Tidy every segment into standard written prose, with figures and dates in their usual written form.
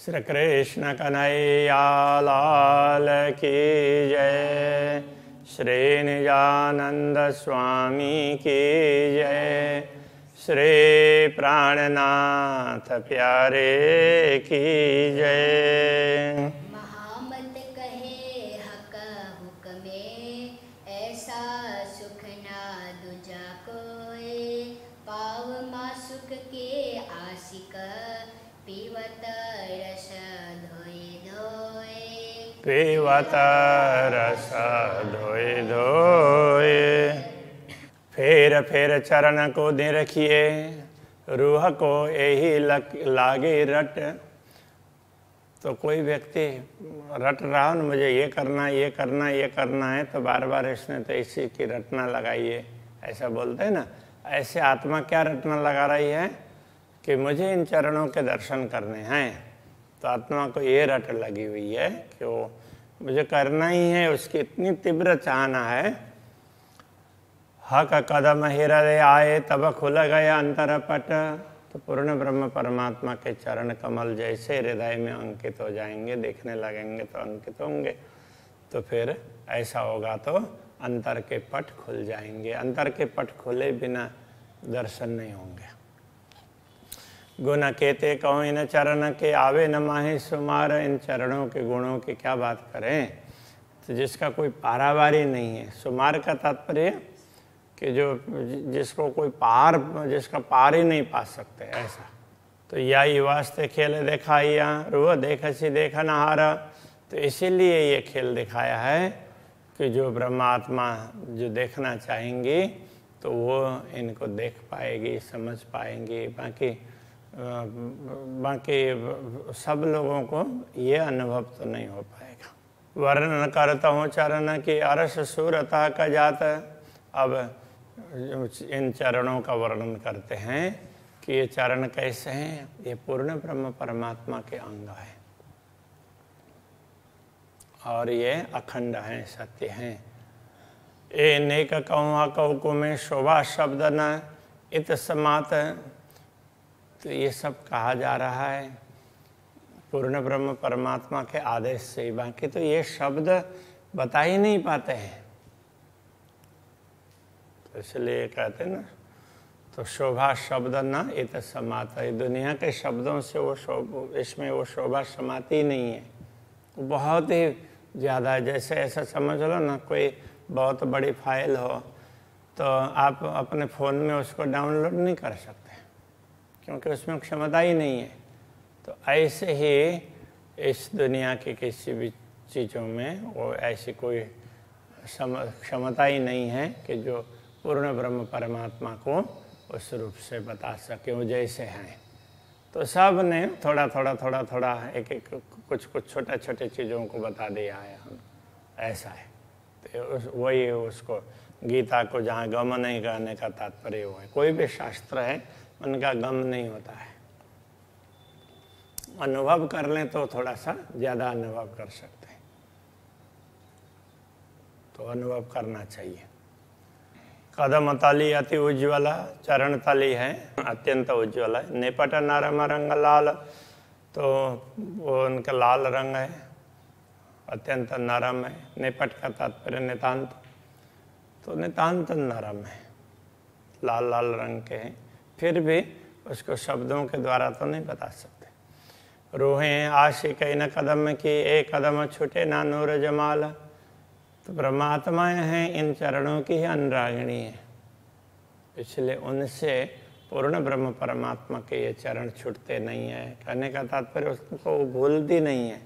श्री कृष्ण कन्हैया लाल की जय। श्री निजानंद स्वामी की जय। श्री प्राणनाथ प्यारे की जय। महामत कहे हक हुक्मे, ऐसा सुख ना दूजा कोई। पाव मा सुख के आशिक, पीवत रस धोए धोए। पीवत रस धोए धोए। फेर चरण को दे रखिए, रूह को यही लागे रट। तो कोई व्यक्ति रट रहा न मुझे ये करना ये करना ये करना है, तो बार बार इसने तो इसी की रटना लगाई है, ऐसा बोलते हैं ना। ऐसे आत्मा क्या रटना लगा रही है कि मुझे इन चरणों के दर्शन करने हैं। तो आत्मा को ये रट लगी हुई है कि वो मुझे करना ही है, उसकी इतनी तीव्र चाहना है। हक कदम हृदय आए, तब खुल गया अंतरपट। तो पूर्ण ब्रह्म परमात्मा के चरण कमल जैसे हृदय में अंकित हो जाएंगे, देखने लगेंगे तो अंकित होंगे। तो फिर ऐसा होगा तो अंतर के पट खुल जाएंगे। अंतर के पट खुले बिना दर्शन नहीं होंगे। गुण केते कहो इन चरण के, आवे न माहे सुमार। इन चरणों के गुणों की क्या बात करें, तो जिसका कोई पारावारी नहीं है। सुमार का तात्पर्य कि जो जिसको कोई जिसका पार ही नहीं पा सकते, ऐसा। तो या ही वास्ते खेल दिखाइया, रुआ देख सी देखा नहारा। तो इसीलिए ये खेल दिखाया है कि जो ब्रह्मात्मा जो देखना चाहेंगी तो वो इनको देख पाएगी, समझ पाएंगी। बाकी सब लोगों को ये अनुभव तो नहीं हो पाएगा। वर्णन करता हूँ चरण की, अरस सूरता का जात। अब इन चरणों का वर्णन करते हैं कि ये चरण कैसे हैं। ये पूर्ण ब्रह्म परमात्मा के अंग हैं और ये अखंड हैं, सत्य हैं। ए नेक कौआ कौकु में शोभा शब्द न इत समात। तो ये सब कहा जा रहा है पूर्ण ब्रह्म परमात्मा के आदेश से। बाकी तो ये शब्द बता ही नहीं पाते हैं, तो इसलिए कहते हैं ना, तो शोभा शब्द न इत समात। दुनिया के शब्दों से इसमें वो शोभा समाती ही नहीं है। वो बहुत ही ज़्यादा, जैसे ऐसा समझ लो ना, कोई बहुत बड़ी फाइल हो तो आप अपने फ़ोन में उसको डाउनलोड नहीं कर सकते क्योंकि उसमें क्षमता ही नहीं है। तो ऐसे ही इस दुनिया की किसी भी चीज़ों में वो ऐसी कोई क्षमता ही नहीं है कि जो पूर्ण ब्रह्म परमात्मा को उस रूप से बता सके, वो जैसे हैं। तो सब ने थोड़ा थोड़ा एक कुछ छोटे छोटे चीज़ों को बता दिया है, ऐसा है। तो वही उसको गीता को जहाँ गम नहीं करने का तात्पर्य वो है। कोई भी शास्त्र है उनका गम नहीं होता है। अनुभव कर लें तो थोड़ा सा ज़्यादा अनुभव कर सकते हैं, तो अनुभव करना चाहिए। कदम तली अति उज्ज्वला, चरण तली है अत्यंत उज्ज्वल है। निपट नरम रंग लाल, तो वो उनका लाल रंग है, अत्यंत नरम है। निपट का तात्पर्य नितांत, तो नितांत नरम है, लाल लाल रंग के हैं। फिर भी उसको शब्दों के द्वारा तो नहीं बता सकते। रूहें आशिक न कदम की, एक कदम छूटे ना नूर जमाल। तो परमात्माएं हैं, इन चरणों की ही अनुरागिणी है, इसलिए उनसे पूर्ण ब्रह्म परमात्मा के ये चरण छूटते नहीं है। कहने का तात्पर्य उसको भूलती नहीं है,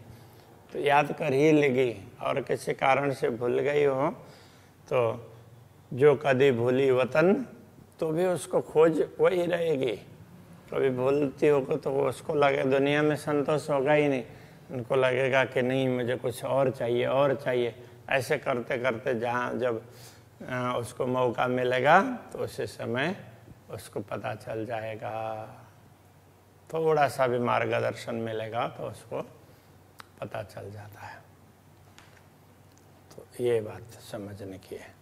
तो याद कर ही लेगी। और किसी कारण से भूल गई हो तो जो कभी भूली वतन, तो भी उसको खोज वही रहेगी। कभी भूलती होगा तो वो उसको लगे दुनिया में संतोष होगा ही नहीं, उनको लगेगा कि नहीं मुझे कुछ और चाहिए और चाहिए। ऐसे करते करते जहाँ जब उसको मौका मिलेगा तो उसी समय उसको पता चल जाएगा, थोड़ा सा भी मार्गदर्शन मिलेगा तो उसको पता चल जाता है। तो ये बात समझने की है।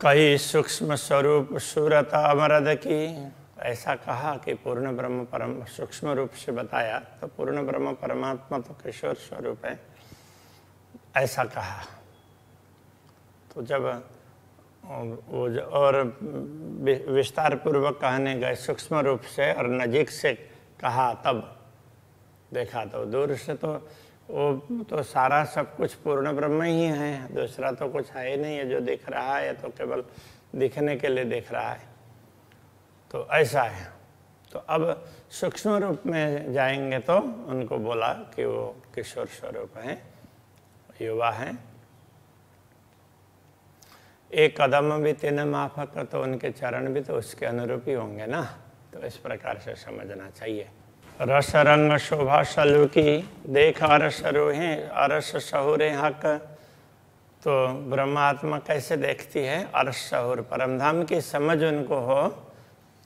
कई सूक्ष्म स्वरूप सूरत अमरद की, ऐसा कहा कि पूर्ण ब्रह्म परम सूक्ष्म रूप से बताया, तो पूर्ण ब्रह्म परमात्मा तो किशोर स्वरूप है, ऐसा कहा। तो जब वो और विस्तार पूर्वक कहने गए सूक्ष्म रूप से और नजीक से कहा, तब देखा तो दूर से तो वो तो सारा सब कुछ पूर्ण ब्रह्म ही है, दूसरा तो कुछ है ही नहीं है। जो दिख रहा है तो केवल दिखने के लिए दिख रहा है, तो ऐसा है। तो अब सूक्ष्म रूप में जाएंगे तो उनको बोला कि वो किशोर स्वरूप हैं, युवा हैं। एक कदम भी तीन माफक, तो उनके चरण भी तो उसके अनुरूप ही होंगे ना। तो इस प्रकार से समझना चाहिए। रस रंग शोभा सलू की देख अरस रोहे अरस सहुरे हक। तो ब्रह्मात्मा कैसे देखती है? अरस सहुर, परमधाम की समझ उनको हो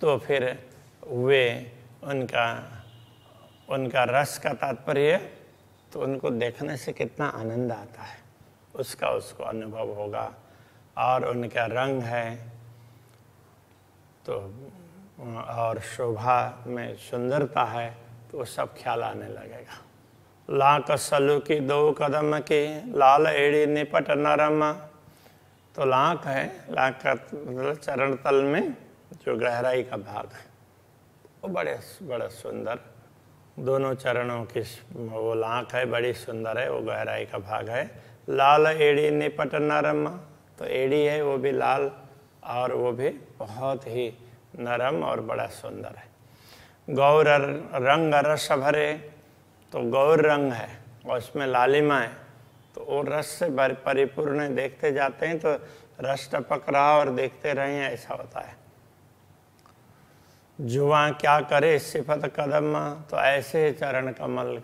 तो फिर वे उनका रस का तात्पर्य, तो उनको देखने से कितना आनंद आता है उसका उसको अनुभव होगा। और उनका रंग है तो और शोभा में सुंदरता है, तो वो सब ख्याल आने लगेगा। लाक सलू की दो कदम की लाल एड़ी निपट नरम। तो लाक है, लाक का मतलब चरण तल में जो गहराई का भाग है वो बड़ा सुंदर, दोनों चरणों की वो लाक है, बड़ी सुंदर है, वो गहराई का भाग है। लाल एड़ी निपट नरम, तो एड़ी है वो भी लाल और वो भी बहुत ही नरम और बड़ा सुंदर है। गौर रंग रस भरे, तो गौर रंग है और उसमें लालिमा है, तो वो रस से परिपूर्ण देखते जाते हैं तो रस टपक रहा और देखते रहे, ऐसा होता है। जुआ क्या करे सिफत कदम, तो ऐसे चरण कमल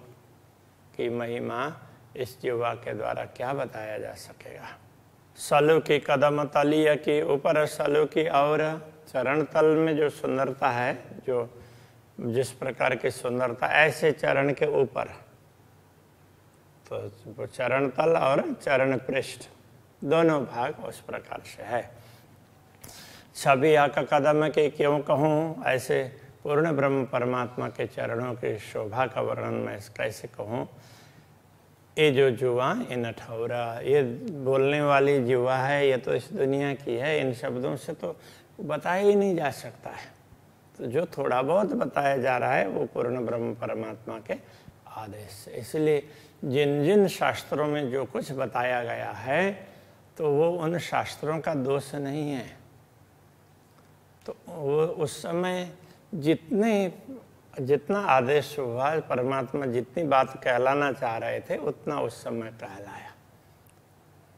की महिमा इस जुआ के द्वारा क्या बताया जा सकेगा। सलू की कदम तलिया की ऊपर सलू की, और चरण तल में जो सुंदरता है, जो जिस प्रकार की सुंदरता ऐसे चरण के ऊपर, तो चरण तल और चरण पृष्ठ दोनों भाग उस प्रकार से है। छवि का कदम के क्यों कहूँ, ऐसे पूर्ण ब्रह्म परमात्मा के चरणों की शोभा का वर्णन मैं कैसे कहूँ। ये जो जुआ, ये नठौरा, ये बोलने वाली जुआ है, ये तो इस दुनिया की है, इन शब्दों से तो बताया ही नहीं जा सकता है। तो जो थोड़ा बहुत बताया जा रहा है वो पूर्ण ब्रह्म परमात्मा के आदेश से। इसलिए जिन जिन शास्त्रों में जो कुछ बताया गया है तो वो उन शास्त्रों का दोष नहीं है। तो वो उस समय जितना आदेश हुआ, परमात्मा जितनी बात कहलाना चाह रहे थे उतना उस समय कहलाया।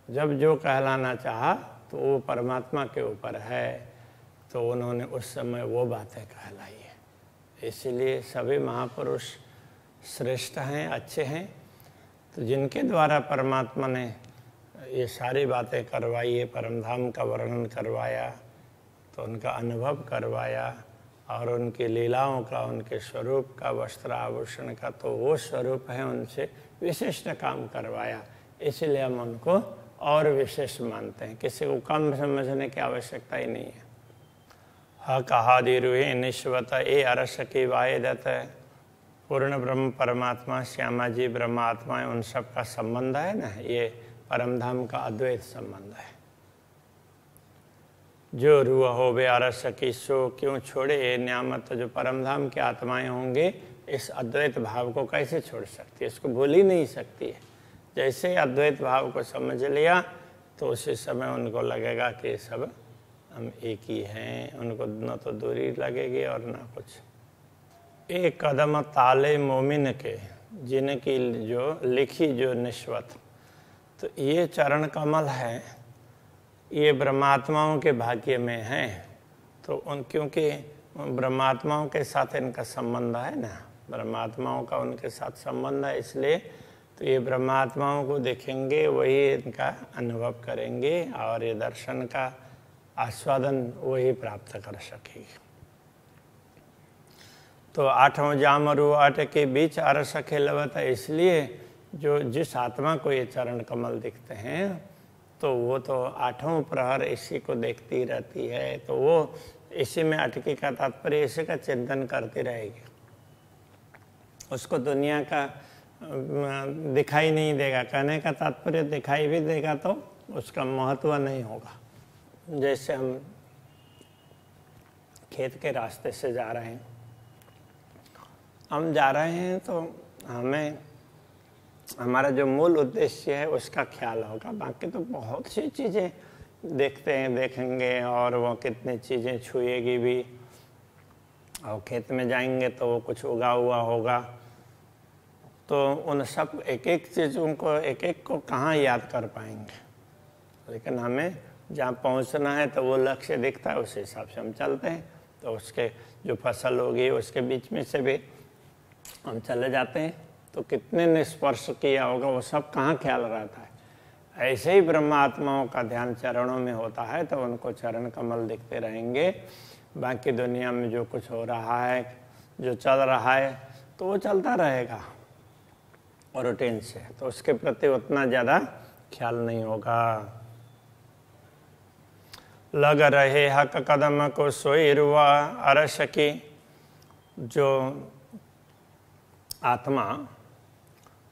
जब जो कहलाना चाहा तो वो परमात्मा के ऊपर है, तो उन्होंने उस समय वो बातें कहलाई है। इसलिए सभी महापुरुष श्रेष्ठ हैं, अच्छे हैं। तो जिनके द्वारा परमात्मा ने ये सारी बातें करवाई है, परमधाम का वर्णन करवाया, तो उनका अनुभव करवाया और उनकी लीलाओं का, उनके स्वरूप का, वस्त्र आभूषण का, तो वो स्वरूप है, उनसे विशिष्ट काम करवाया। इसलिए हम उनको और विशेष मानते हैं, किसी को कम समझने की आवश्यकता ही नहीं है। कहादि रूहे निश्वत ए अरस की वायदत, पूर्ण ब्रह्म परमात्मा, श्यामा जी ब्रह्मात्मा, उन सब का संबंध है ना, ये परमधाम का अद्वैत संबंध है। जो रूह हो वे अरस की सो क्यों छोड़े ये न्यामत, जो परमधाम की आत्माएं होंगे इस अद्वैत भाव को कैसे छोड़ सकती है, इसको भूल ही नहीं सकती है। जैसे अद्वैत भाव को समझ लिया तो उसी समय उनको लगेगा कि सब हम एक ही हैं, उनको न तो दूरी लगेगी और ना कुछ। एक कदम ताले मोमिन के, जिनकी जो लिखी जो निश्वत, तो ये चरण कमल है, ये ब्रह्मात्माओं के भाग्य में हैं। तो क्योंकि ब्रह्मात्माओं के साथ इनका संबंध है ना, ब्रह्मात्माओं का उनके साथ संबंध है, इसलिए तो ये ब्रह्मात्माओं को देखेंगे, वही इनका अनुभव करेंगे और ये दर्शन का आस्वादन वही प्राप्त कर सकेगी। तो आठों जामरू आठ के बीच अरस खेलवत, इसलिए जो जिस आत्मा को ये चरण कमल दिखते हैं तो वो तो आठों प्रहर इसी को देखती रहती है। तो वो इसी में अटकी का तात्पर्य इसी का चिंतन करती रहेगी। उसको दुनिया का दिखाई नहीं देगा। कहने का तात्पर्य दिखाई भी देगा तो उसका महत्व नहीं होगा। जैसे हम खेत के रास्ते से जा रहे हैं, हम जा रहे हैं तो हमें हमारा जो मूल उद्देश्य है उसका ख्याल होगा। बाकी तो बहुत सी चीज़ें देखेंगे और वो कितनी चीज़ें छुएगी भी। और खेत में जाएंगे तो वो कुछ उगा हुआ होगा, तो उन सब एक एक चीज़ों को एक एक को कहाँ याद कर पाएंगे। लेकिन हमें जहाँ पहुँचना है तो वो लक्ष्य दिखता है, उस हिसाब से हम चलते हैं। तो उसके जो फसल होगी उसके बीच में से भी हम चले जाते हैं, तो कितने ने स्पर्श किया होगा वो सब कहाँ ख्याल रहता है। ऐसे ही ब्रह्मात्माओं का ध्यान चरणों में होता है तो उनको चरण कमल दिखते रहेंगे। बाकी दुनिया में जो कुछ हो रहा है, जो चल रहा है, तो वो चलता रहेगा रूटीन से, तो उसके प्रति उतना ज़्यादा ख्याल नहीं होगा। लग रहे हक कदम को सोई रुआ अरस की। जो आत्मा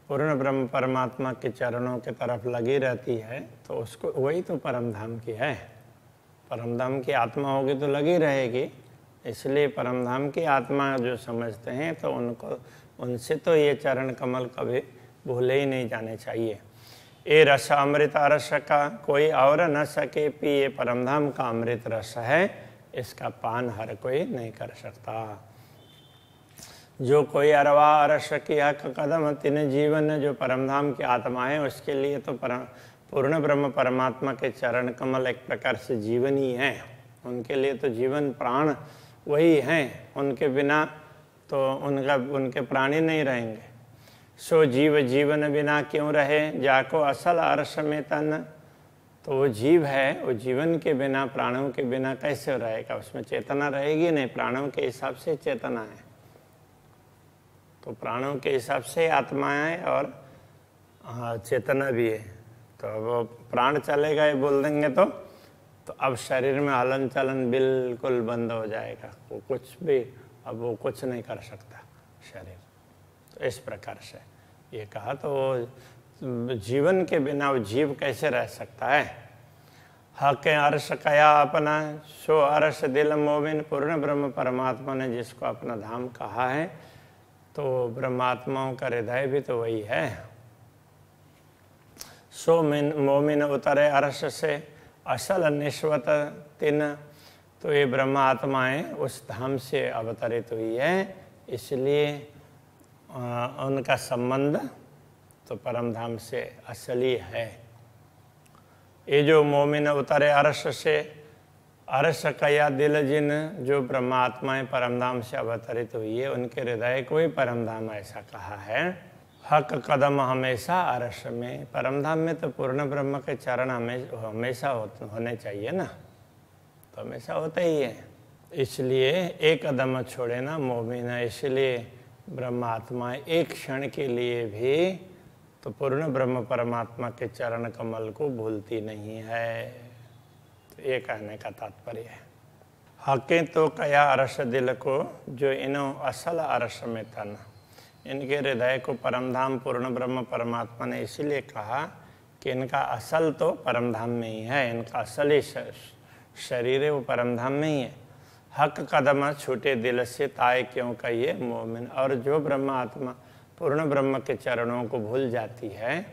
पूर्ण ब्रह्म परमात्मा के चरणों के तरफ लगी रहती है तो उसको वही तो परम धाम की है। परम धाम की आत्मा होगी तो लगी रहेगी। इसलिए परम धाम की आत्मा जो समझते हैं तो उनसे तो ये चरण कमल कभी भूले ही नहीं जाने चाहिए। ये रस अमृत रस का कोई और न सके पिए, परमधाम का अमृत रस है, इसका पान हर कोई नहीं कर सकता। जो कोई अरवा रस किया कदम तिन जीवन, जो परमधाम की आत्मा है उसके लिए तो पूर्ण ब्रह्म परमात्मा के चरण कमल एक प्रकार से जीवन ही है। उनके लिए तो जीवन प्राण वही हैं, उनके बिना तो उनके प्राण ही नहीं रहेंगे। सो जीव जीवन बिना क्यों रहे, जाको असल अरस में तन। तो वो जीव है, वो जीवन के बिना प्राणों के बिना कैसे रहेगा, उसमें चेतना रहेगी नहीं। प्राणों के हिसाब से चेतना है, तो प्राणों के हिसाब से आत्मा है और चेतना भी है। तो वो प्राण चलेगा ये बोल देंगे तो अब शरीर में हलन चलन बिल्कुल बंद हो जाएगा। वो कुछ भी अब वो कुछ नहीं कर सकता शरीर। तो इस प्रकार से ये कहा, तो जीवन के बिना वो जीव कैसे रह सकता है। हक अर्श कया अपना, सो अर्श दिल मोमिन। पूर्ण ब्रह्म परमात्मा ने जिसको अपना धाम कहा है, तो ब्रह्मात्माओं का हृदय भी तो वही है। सो मोमिन उतरे अर्श से असल निश्वत तिन। तो ये ब्रह्मात्माएं उस धाम से अवतरित हुई है, इसलिए उनका संबंध तो परम धाम से असली है। ये जो मोमिन उतरे अर्श से, अर्श कया दिल जिन, जो ब्रह्मात्माएं परम धाम से अवतरित हुई है उनके हृदय को ही परम धाम ऐसा कहा है। हक कदम हमेशा अर्श में, परम धाम में तो पूर्ण ब्रह्म के चरण हमेशा होने चाहिए ना, तो हमेशा होते ही है। इसलिए एक कदम छोड़े ना मोमिन। इसलिए ब्रह्मात्मा एक क्षण के लिए भी तो पूर्ण ब्रह्म परमात्मा के चरण कमल को भूलती नहीं है। तो ये कहने का तात्पर्य है। हके तो कया अरस दिल को, जो इनो असल अरस में तन। इनके हृदय को परमधाम पूर्ण ब्रह्म परमात्मा ने इसीलिए कहा कि इनका असल तो परमधाम में ही है। इनका असल ही शरीर है वो परमधाम में ही है। हक कदम छूटे दिल से ताए क्यों कहिए मोमिन। और जो ब्रह्मात्मा पूर्ण ब्रह्म के चरणों को भूल जाती है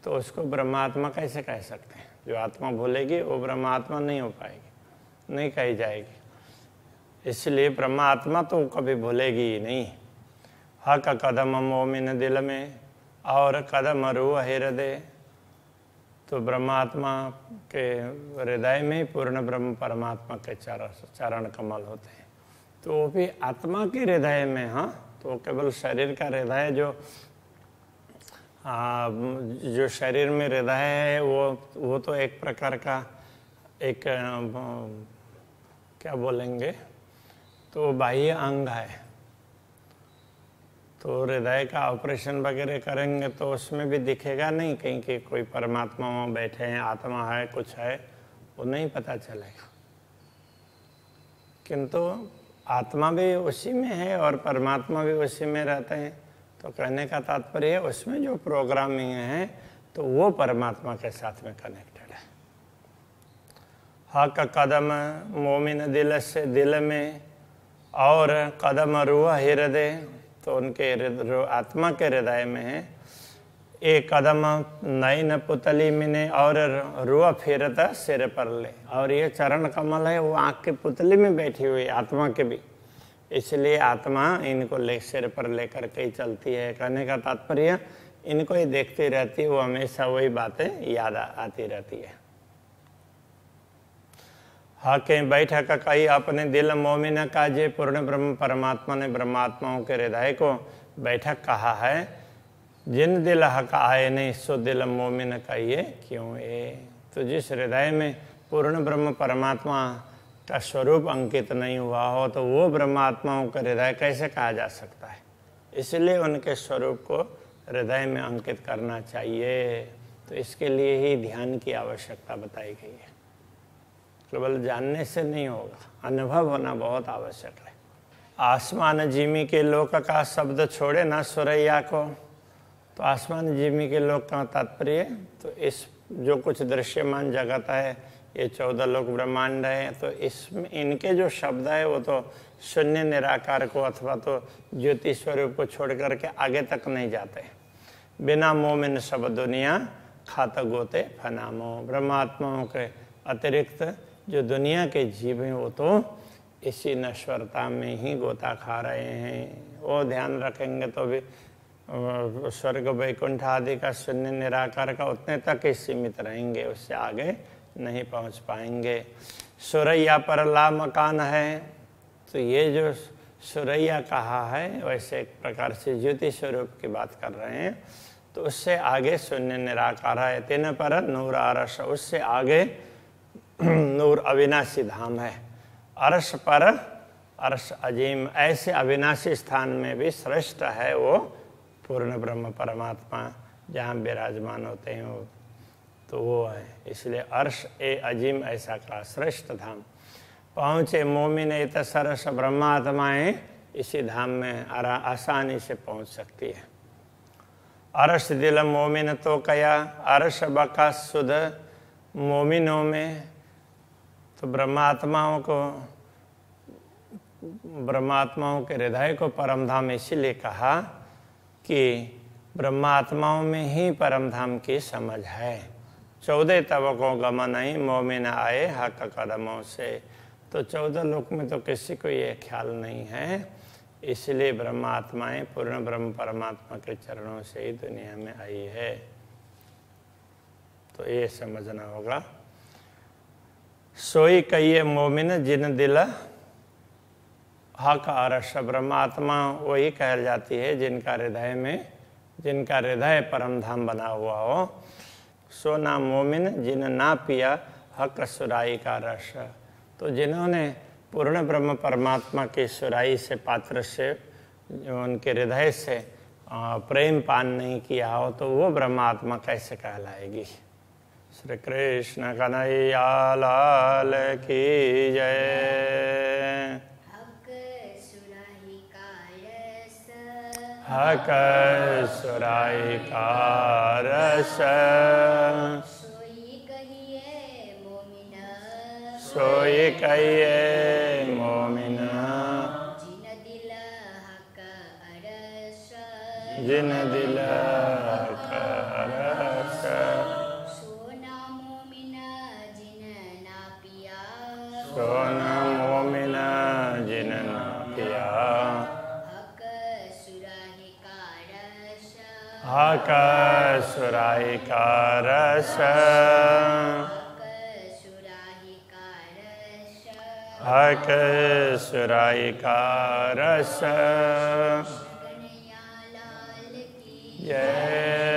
तो उसको ब्रह्मात्मा कैसे कह सकते हैं। जो आत्मा भूलेगी वो ब्रह्मात्मा नहीं हो पाएगी, नहीं कही जाएगी। इसलिए ब्रह्मात्मा तो कभी भूलेगी ही नहीं। हक कदम मोमिन दिल में और कदम रूह हृदय। तो ब्रह्मात्मा के हृदय में पूर्ण ब्रह्म परमात्मा के चरण कमल होते हैं। तो वो भी आत्मा के हृदय में, हाँ, तो केवल शरीर का हृदय जो शरीर में हृदय है वो तो एक प्रकार का एक क्या बोलेंगे, तो बाह्य अंग है। तो हृदय का ऑपरेशन वगैरह करेंगे तो उसमें भी दिखेगा नहीं कहीं कि कोई परमात्मा वहाँ बैठे हैं, आत्मा है, कुछ है, वो नहीं पता चलेगा। किंतु आत्मा भी उसी में है और परमात्मा भी उसी में रहते हैं। तो कहने का तात्पर्य है उसमें जो प्रोग्रामिंग है तो वो परमात्मा के साथ में कनेक्टेड है। हक कदम मोमिन दिल से दिल में और कदम रूह हृदय, तो उनके आत्मा के हृदय में है। एक कदम नई न पुतली मिने और रूह फिरता सिर पर ले, और ये चरण कमल है वो आँख के पुतली में बैठी हुई आत्मा के भी, इसलिए आत्मा इनको सिर पर लेकर के ही चलती है। कहने का तात्पर्य इनको ही देखती रहती है, वो हमेशा वही बातें याद आती रहती है। हाँ के बैठक कही अपने दिल मोमिन का जे पूर्ण ब्रह्म परमात्मा ने ब्रह्मात्माओं के हृदय को बैठक कहा है। जिन दिल हक आए नहीं सो दिल मोमिन कहिए क्यों ए। तो जिस हृदय में पूर्ण ब्रह्म परमात्मा का स्वरूप अंकित नहीं हुआ हो तो वो ब्रह्मात्माओं का हृदय कैसे कहा जा सकता है। इसलिए उनके स्वरूप को हृदय में अंकित करना चाहिए। तो इसके लिए ही ध्यान की आवश्यकता बताई गई है। केवल जानने से नहीं होगा, अनुभव होना बहुत आवश्यक है। आसमान जिमी के लोक का शब्द छोड़े ना सुरैया को। तो आसमान जिमी के लोक का तात्पर्य तो इस जो कुछ दृश्यमान जगत है, ये 14 लोक ब्रह्मांड है, तो इसमें इनके जो शब्द है वो तो शून्य निराकार को अथवा तो ज्योति स्वरूप को छोड़ करके आगे तक नहीं जाते। बिना मोमिन सब दुनिया खात गोते फनामो। ब्रह्मात्माओं के अतिरिक्त जो दुनिया के जीव हैं वो तो इसी नश्वरता में ही गोता खा रहे हैं। वो ध्यान रखेंगे तो भी स्वर्ग वैकुंठ आदि का शून्य निराकार का उतने तक ही सीमित रहेंगे, उससे आगे नहीं पहुंच पाएंगे। सुरैया पर ला मकान है, तो ये जो सुरैया कहा है वैसे एक प्रकार से ज्योति स्वरूप की बात कर रहे हैं। तो उससे आगे शून्य निराकार है। तीन पर नूर अरश, उससे आगे नूर अविनाशी धाम है। अरश पर अरश अजीम, ऐसे अविनाशी स्थान में भी श्रेष्ठ है वो पूर्ण ब्रह्म परमात्मा जहाँ विराजमान होते हैं वो, तो वो है। इसलिए अर्श ए अजीम ऐसा का श्रेष्ठ धाम। पहुँचे मोमिन इत सरस ब्रह्मात्माएँ इसी धाम में आसानी से पहुँच सकती है। अरश दिल मोमिन तो कया अरश बका सुध मोमिनों में। तो ब्रह्मात्माओं के हृदय को परम धाम इसीलिए कहा कि ब्रह्मात्माओं में ही परम धाम की समझ है। 14 तबकों गमन ही मोमिन आए हक कदमों से। तो 14 लोक में तो किसी को ये ख्याल नहीं है, इसलिए ब्रह्मात्माएं पूर्ण ब्रह्म परमात्मा के चरणों से ही दुनिया में आई है। तो ये समझना होगा। सोई कहिए मोमिन जिन दिल हक अरश। ब्रह्मात्मा वही कह जाती है जिनका हृदय परम धाम बना हुआ हो। सो ना मोमिन जिन ना पिया हक सुराई का रस। तो जिन्होंने पूर्ण ब्रह्म परमात्मा की सुराई से पात्र से उनके हृदय से प्रेम पान नहीं किया हो तो वो ब्रह्मात्मा कैसे कहलाएगी। श्री कृष्ण कन्हैया लाल की जय। हक सुराई का रस सोई कहिए मोमिना जिन दिल हक अरस। सोना मोमिना जिन ना पिया हक सुराई का रस। हक सुराई का रस। जय।